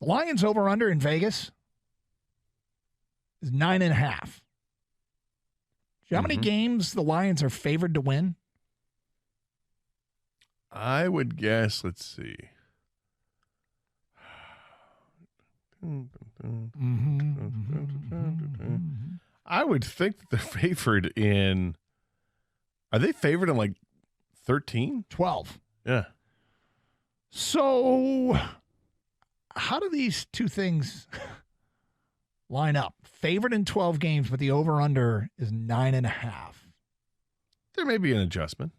The Lions over-under in Vegas is 9.5. Do you know how many games the Lions are favored to win? I would guess, let's see. I would think that they're favored in. Are they favored in like 13? 12. Yeah. So, how do these two things line up? Favored in 12 games, but the over-under is 9.5. There may be an adjustment.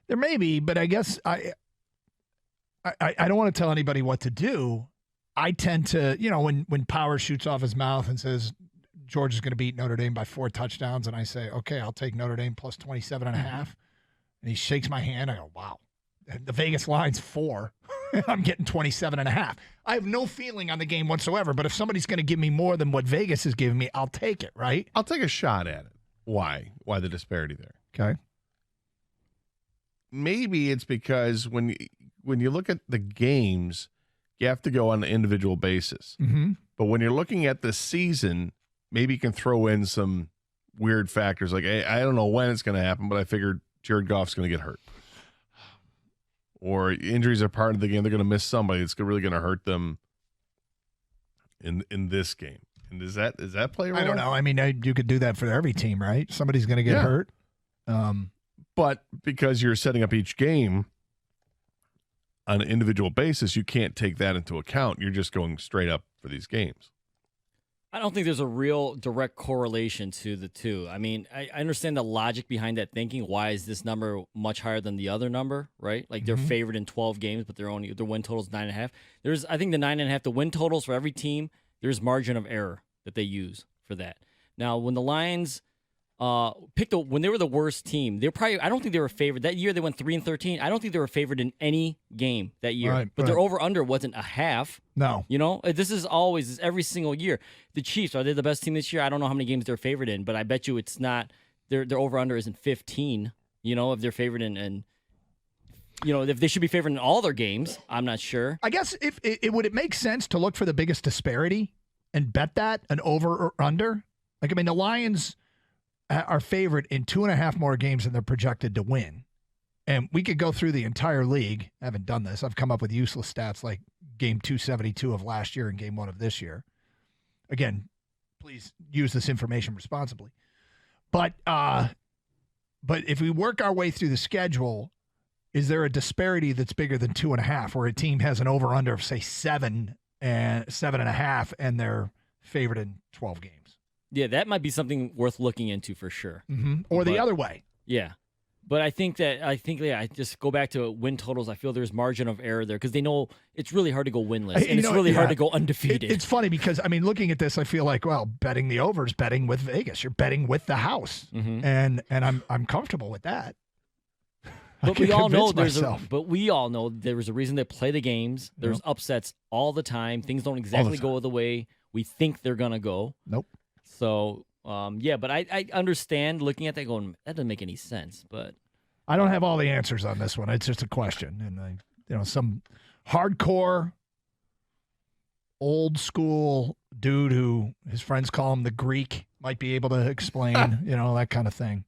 There may be, but I guess I don't want to tell anybody what to do. I tend to, when Power shoots off his mouth and says Georgia is going to beat Notre Dame by 4 touchdowns, and I say, okay, I'll take Notre Dame plus 27.5. And he shakes my hand. I go, wow. The Vegas line's 4. I'm getting 27.5. I have no feeling on the game whatsoever, but if somebody's going to give me more than what Vegas is giving me, I'll take it, right? I'll take a shot at it. Why? Why the disparity there? Okay. Maybe it's because when you look at the games, you have to go on an individual basis. Mm-hmm. But when you're looking at the season, maybe you can throw in some weird factors like, hey, I don't know when it's going to happen, but I figured Jared Goff's going to get hurt. Or injuries are part of the game. They're going to miss somebody. It's really going to hurt them in this game. And does that play a role? I don't know. I mean, you could do that for every team, right? Somebody's going to get hurt. But because you're setting up each game on an individual basis, you can't take that into account. You're just going straight up for these games. I don't think there's a real direct correlation to the two. I mean, I understand the logic behind that thinking. Why is this number much higher than the other number, right? Like they're favored in 12 games, but their win total is 9.5. I think the 9.5, the win totals for every team, there's margin of error that they use for that. Now, when the Lions when they were the worst team, I don't think they were favored. That year they went 3-13. I don't think they were favored in any game that year. Right, but their over-under wasn't a half. No. This is every single year. The Chiefs, are they the best team this year? I don't know how many games they're favored in, but I bet you it's not, their over-under isn't 15, if they're favored in, if they should be favored in all their games, I'm not sure. I guess would it make sense to look for the biggest disparity and bet that, an over or under? Like, I mean, the Lions are favored in 2.5 more games than they're projected to win. And we could go through the entire league. I haven't done this. I've come up with useless stats like game 272 of last year and game 1 of this year. Again, please use this information responsibly. But if we work our way through the schedule, is there a disparity that's bigger than 2.5 where a team has an over-under of, say, 7 and 7.5 and they're favored in 12 games? Yeah, that might be something worth looking into for sure. Mm-hmm. Or the other way. Yeah. But I just go back to win totals. I feel there's margin of error there because they know it's really hard to go winless, and it's really hard to go undefeated. It's funny because, I mean, looking at this, I feel like, well, betting the over is betting with Vegas. You're betting with the house, and I'm comfortable with that. But we all know there's a reason they play the games. There's upsets all the time. Things don't exactly go the way we think they're gonna go. Nope. So, but I understand looking at that going, that doesn't make any sense. But I don't have all the answers on this one. It's just a question. And, some hardcore, old school dude who his friends call him the Greek might be able to explain, that kind of thing.